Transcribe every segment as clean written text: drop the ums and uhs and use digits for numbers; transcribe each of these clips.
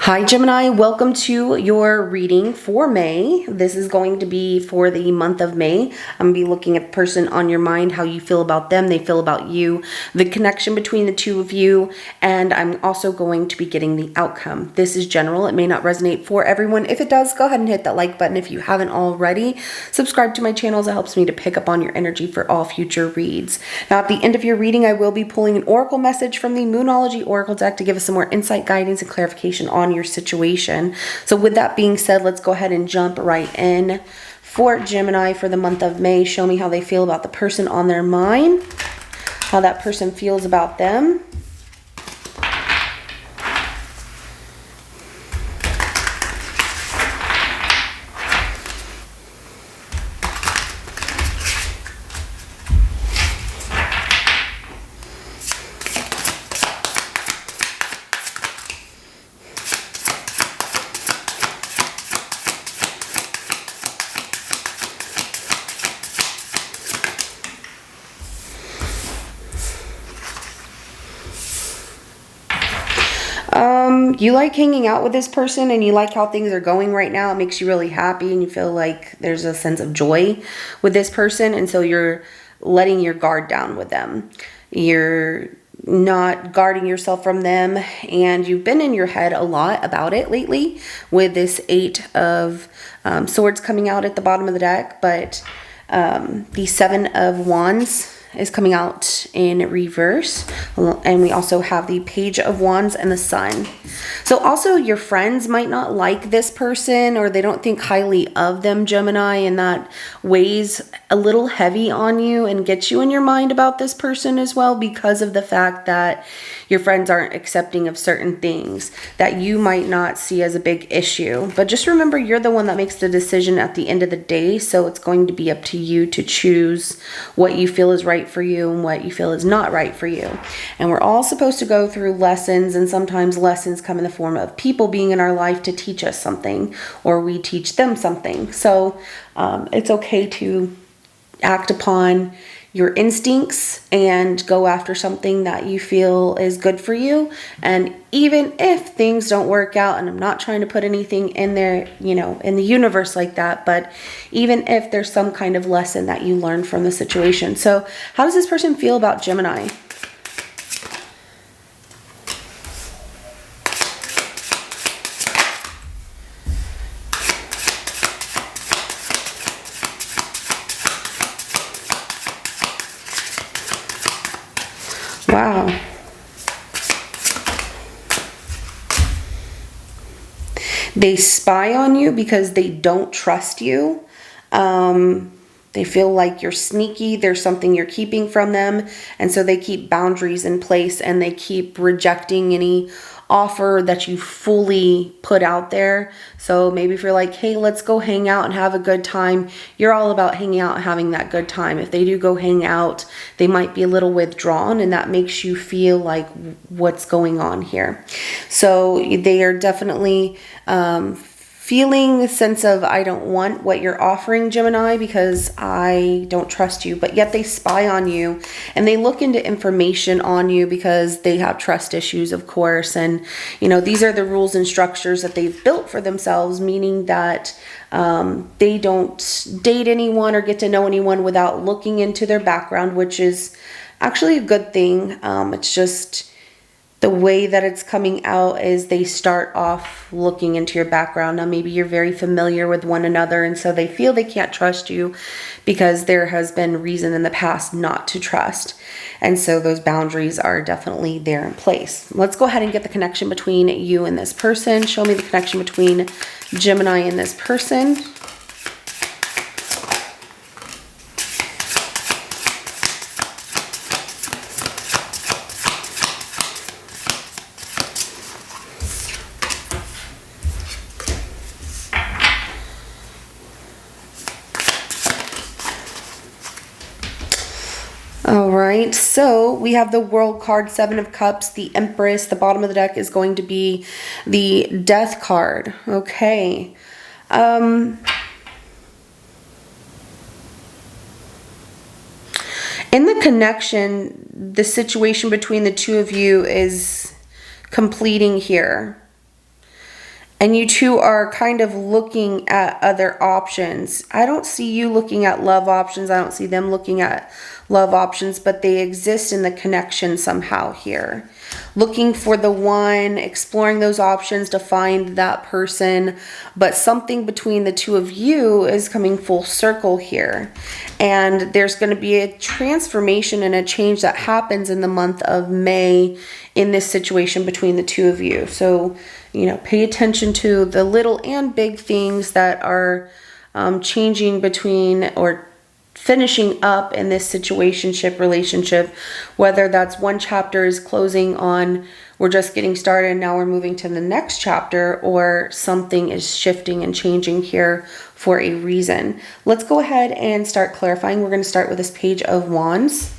Hi Gemini, welcome to your reading for May. This is going to be for the month of May. I'm going to be looking at the person on your mind, how you feel about them, they feel about you, the connection between the two of you, and I'm also going to be getting the outcome. This is general. It may not resonate for everyone. If it does, go ahead and hit that like button. If you haven't already, subscribe to my channel. It helps me to pick up on your energy for all future reads. Now at the end of your reading, I will be pulling an oracle message from the Moonology Oracle deck to give us some more insight, guidance, and clarification on your situation. So with that being said, let's go ahead and jump right in. For Gemini for the month of May, show me how they feel about the person on their mind, how that person feels about them. You like hanging out with this person and you like how things are going right now. It makes you really happy and you feel like there's a sense of joy with this person. And so you're letting your guard down with them. You're not guarding yourself from them. And you've been in your head a lot about it lately with this Eight of Swords coming out at the bottom of the deck. But the Seven of Wands is coming out in reverse, and we also have the Page of Wands and the Sun. So also your friends might not like this person, or they don't think highly of them, Gemini, and that weighs a little heavy on you and gets you in your mind about this person as well, because of the fact that your friends aren't accepting of certain things that you might not see as a big issue. But just remember, you're the one that makes the decision at the end of the day, so it's going to be up to you to choose what you feel is right for you and what you feel is not right for you. And we're all supposed to go through lessons, and sometimes lessons come in the form of people being in our life to teach us something, or we teach them something. So it's okay to act upon your instincts and go after something that you feel is good for you. And even if things don't work out, and I'm not trying to put anything in there, you know, in the universe like that, but even if there's some kind of lesson that you learn from the situation. So how does this person feel about Gemini? Wow. They spy on you because they don't trust you. They feel like you're sneaky. There's something you're keeping from them. And so they keep boundaries in place, and they keep rejecting any offer that you fully put out there. So maybe if you're like, hey, let's go hang out and have a good time, you're all about hanging out and having that good time. If they do go hang out, they might be a little withdrawn, and that makes you feel like, what's going on here? So they are definitely feeling a sense of, I don't want what you're offering, Gemini, because I don't trust you. But yet they spy on you, and they look into information on you because they have trust issues, of course. And, you know, these are the rules and structures that they've built for themselves, meaning that they don't date anyone or get to know anyone without looking into their background, which is actually a good thing. It's just the way that it's coming out is they start off looking into your background. Now, maybe you're very familiar with one another, and so they feel they can't trust you because there has been reason in the past not to trust. And so those boundaries are definitely there in place. Let's go ahead and get the connection between you and this person. Show me the connection between Gemini and this person. All right, so we have the World card, Seven of Cups, the Empress. The bottom of the deck is going to be the Death card. Okay. In the connection, the situation between the two of you is completing here. And you two are kind of looking at other options. I don't see you looking at love options. I don't see them looking at love options, but they exist in the connection somehow here. Looking for the one, exploring those options to find that person, but something between the two of you is coming full circle here. And there's going to be a transformation and a change that happens in the month of May in this situation between the two of you. So, you know, pay attention to the little and big things that are changing between or finishing up in this situationship relationship, whether that's one chapter is closing on, we're just getting started and now we're moving to the next chapter, or something is shifting and changing here for a reason. Let's go ahead and start clarifying. We're going to start with this Page of Wands.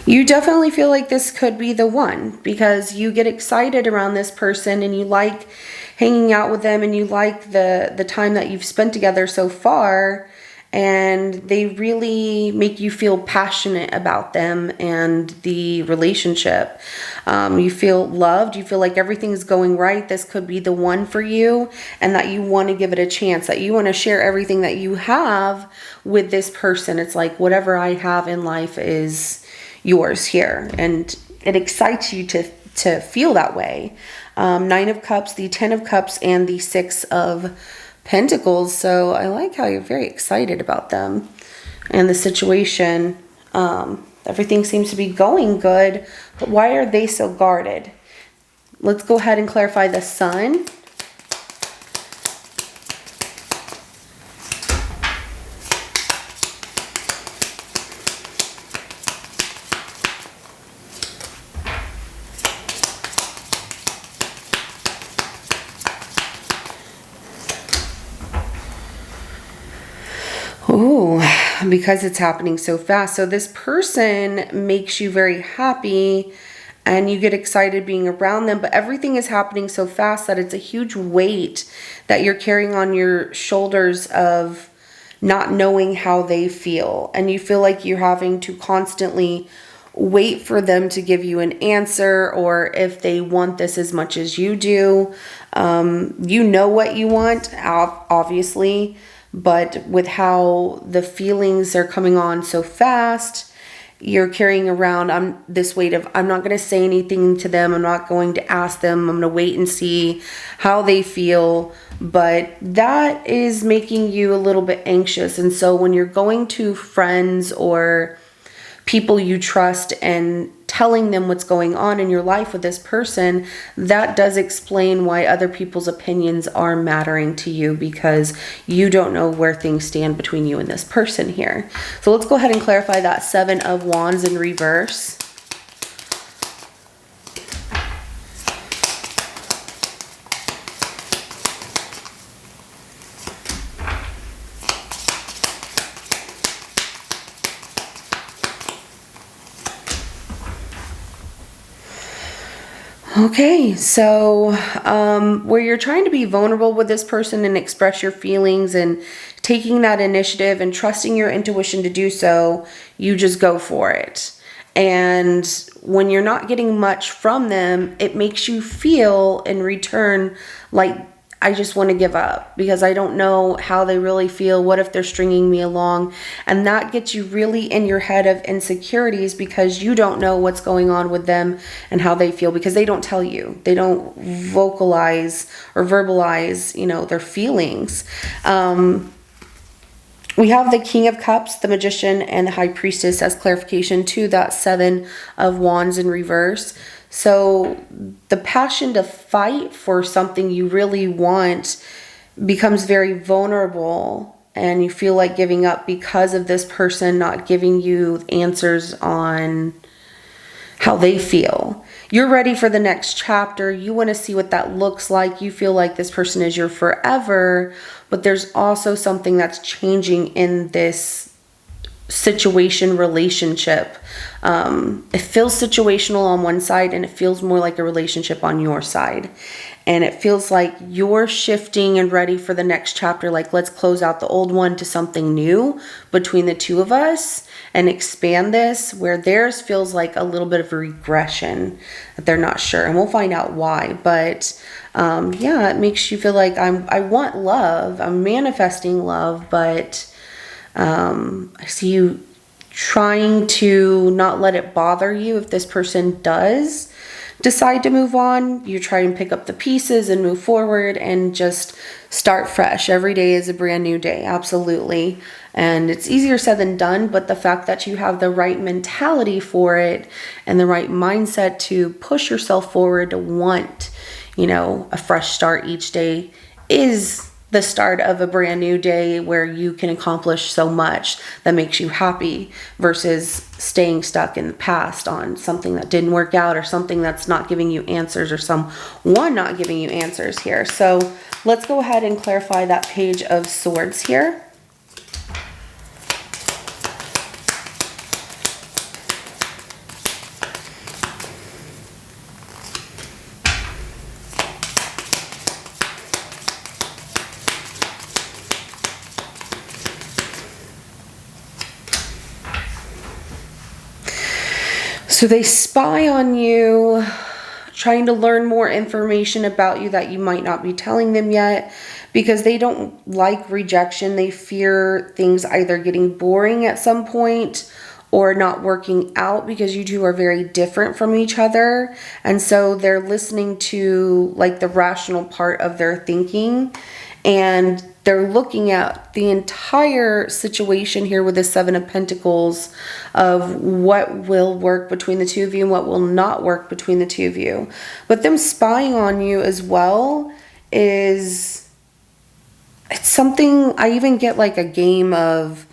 You definitely feel like this could be the one, because you get excited around this person and you like hanging out with them and you like the time that you've spent together so far, and they really make you feel passionate about them and the relationship. You feel loved. You feel like everything's going right. This could be the one for you, and that you want to give it a chance, that you want to share everything that you have with this person. It's like whatever I have in life is yours here, and it excites you to feel that way. 9 of Cups, the 10 of Cups, and the 6 of Pentacles. So I like how you're very excited about them and the situation. Everything seems to be going good, but why are they so guarded? Let's go ahead and clarify the Sun. Ooh, because it's happening so fast. So this person makes you very happy and you get excited being around them, but everything is happening so fast that it's a huge weight that you're carrying on your shoulders of not knowing how they feel. And you feel like you're having to constantly wait for them to give you an answer, or if they want this as much as you do. You know what you want, obviously. But with how the feelings are coming on so fast, you're carrying around this weight of, I'm not going to say anything to them. I'm not going to ask them. I'm going to wait and see how they feel. But that is making you a little bit anxious. And so when you're going to friends or people you trust and telling them what's going on in your life with this person, that does explain why other people's opinions are mattering to you, because you don't know where things stand between you and this person here. So let's go ahead and clarify that 7 of Wands in reverse. Okay, so where you're trying to be vulnerable with this person and express your feelings and taking that initiative and trusting your intuition to do so, you just go for it. And when you're not getting much from them, it makes you feel in return like, I just want to give up because I don't know how they really feel. What if they're stringing me along? And that gets you really in your head of insecurities because you don't know what's going on with them and how they feel, because they don't tell you. They don't vocalize or verbalize, you know, their feelings. We have the King of Cups, the Magician, and the High Priestess as clarification to that 7 of Wands in reverse. So the passion to fight for something you really want becomes very vulnerable, and you feel like giving up because of this person not giving you answers on how they feel. You're ready for the next chapter. You want to see what that looks like. You feel like this person is your forever, but there's also something that's changing in this situation relationship. It feels situational on one side, and it feels more like a relationship on your side. And it feels like you're shifting and ready for the next chapter. Like, let's close out the old one to something new between the two of us and expand this, where theirs feels like a little bit of a regression, that they're not sure. And we'll find out why. But yeah, it makes you feel like I want love. I'm manifesting love, but I see you trying to not let it bother you if this person does decide to move on. You try and pick up the pieces and move forward and just start fresh. Every day is a brand new day, absolutely. And it's easier said than done, but the fact that you have the right mentality for it and the right mindset to push yourself forward, to want, you know, a fresh start each day, is the start of a brand new day where you can accomplish so much that makes you happy, versus staying stuck in the past on something that didn't work out, or something that's not giving you answers, or someone not giving you answers here. So let's go ahead and clarify that Page of Swords here. So they spy on you, trying to learn more information about you that you might not be telling them yet, because they don't like rejection. They fear things either getting boring at some point or not working out, because you two are very different from each other. And so they're listening to like the rational part of their thinking, and they're looking at the entire situation here with the Seven of Pentacles, of what will work between the two of you and what will not work between the two of you. But them spying on you as well it's something, I even get like a game of,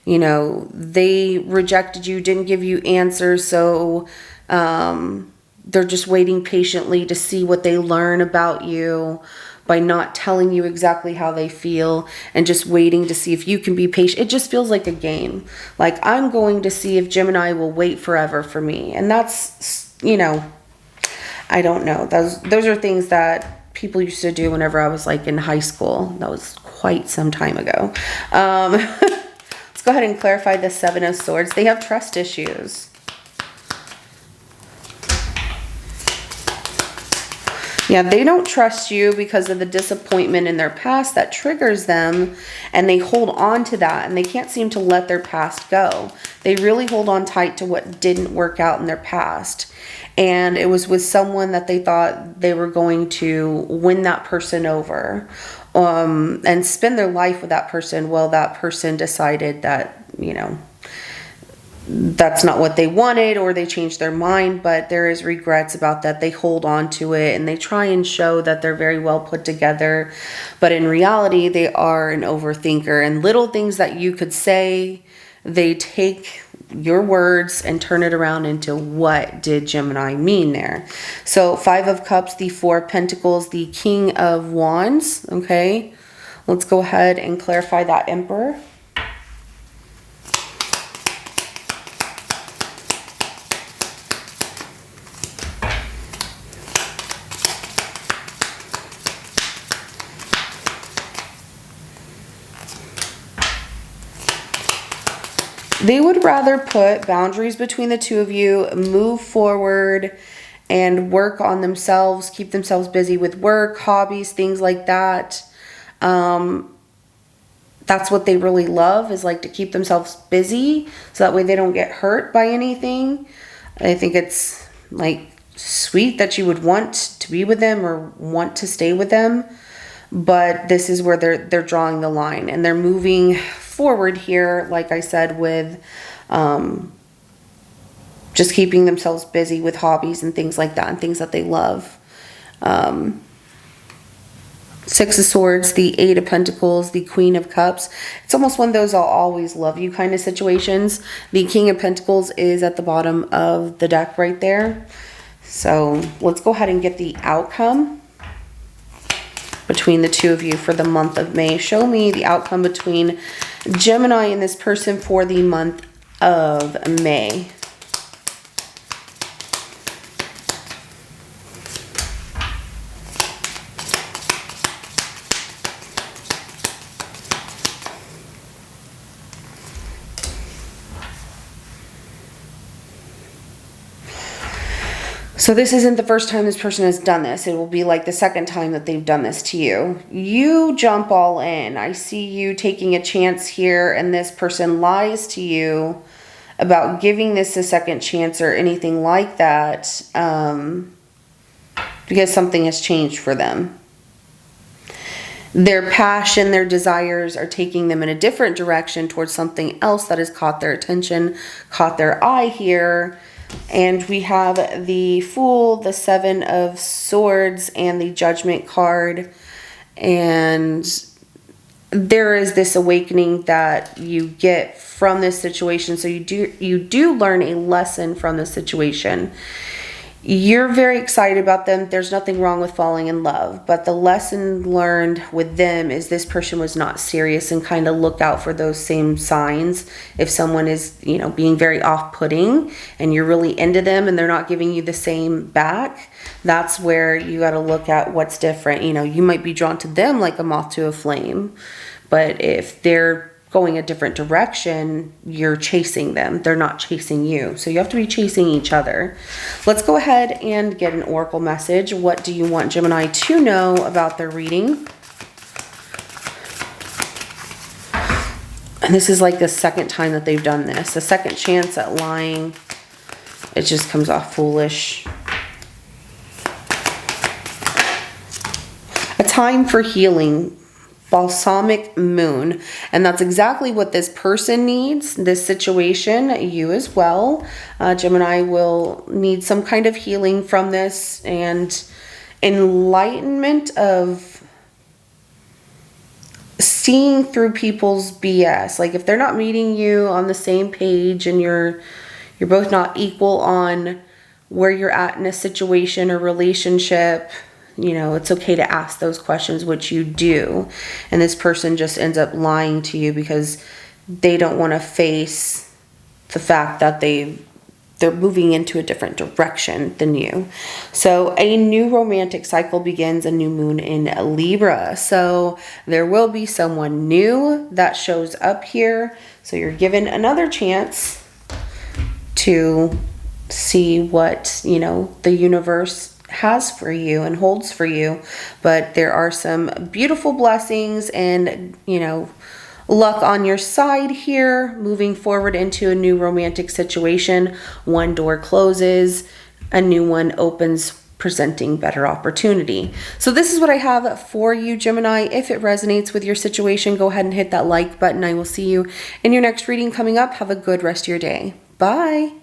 you know, they rejected you, didn't give you answers, so they're just waiting patiently to see what they learn about you by not telling you exactly how they feel, and just waiting to see if you can be patient. It just feels like a game. Like, I'm going to see if Gemini will wait forever for me. And that's, you know, I don't know. Those are things that people used to do whenever I was like in high school. That was quite some time ago. Let's go ahead and clarify the Seven of Swords. They have trust issues. Yeah, they don't trust you because of the disappointment in their past that triggers them, and they hold on to that, and they can't seem to let their past go. They really hold on tight to what didn't work out in their past. And it was with someone that they thought they were going to win that person over, and spend their life with that person. Well, that person decided that, you know, that's not what they wanted, or they changed their mind. But there is regrets about that. They hold on to it, and they try and show that they're very well put together, but in reality they are an overthinker. And little things that you could say, they take your words and turn it around into, what did Gemini mean there? So Five of Cups, the Four of Pentacles, the King of Wands. Okay, let's go ahead and clarify that Emperor. They would rather put boundaries between the two of you, move forward, and work on themselves, keep themselves busy with work, hobbies, things like that. That's what they really love, is like to keep themselves busy, so that way they don't get hurt by anything. I think it's like sweet that you would want to be with them or want to stay with them. But this is where they're drawing the line, and they're moving forward here, like I said, with just keeping themselves busy with hobbies and things like that, and things that they love. Six of Swords, the Eight of Pentacles, the Queen of Cups. It's almost one of those I'll always love you kind of situations. The King of Pentacles is at the bottom of the deck right there. So let's go ahead and get the outcome between the two of you for the month of May. Show me the outcome between Gemini and this person for the month of May. So this isn't the first time this person has done this. It will be like the second time that they've done this to you. You jump all in. I see you taking a chance here, and this person lies to you about giving this a second chance or anything like that, because something has changed for them. Their passion, their desires are taking them in a different direction towards something else that has caught their attention, caught their eye here. And we have the Fool, the Seven of Swords, and the Judgment card. And there is this awakening that you get from this situation. So you do learn a lesson from this situation. You're very excited about them. There's nothing wrong with falling in love. But the lesson learned with them is this person was not serious, and kind of look out for those same signs. If someone is, you know, being very off-putting and you're really into them and they're not giving you the same back, that's where you got to look at what's different. You know, you might be drawn to them like a moth to a flame. But if they're going a different direction, you're chasing them. They're not chasing you. So you have to be chasing each other. Let's go ahead and get an oracle message. What do you want Gemini to know about their reading? And this is like the second time that they've done this. The second chance at lying. It just comes off foolish. A time for healing. Balsamic moon. And that's exactly what this person needs. This situation, you as well. Gemini will need some kind of healing from this, and enlightenment of seeing through people's BS. Like if they're not meeting you on the same page and you're both not equal on where you're at in a situation or relationship, you know, it's okay to ask those questions, which you do. And this person just ends up lying to you because they don't want to face the fact that they're moving into a different direction than you. So a new romantic cycle begins, a new moon in Libra. So there will be someone new that shows up here. So you're given another chance to see what, you know, the universe has for you and holds for you. But there are some beautiful blessings and, you know, luck on your side here, moving forward into a new romantic situation. One door closes, a new one opens, presenting better opportunity. So this is what I have for you, Gemini. If it resonates with your situation, go ahead and hit that like button. I will see you in your next reading coming up. Have a good rest of your day. Bye.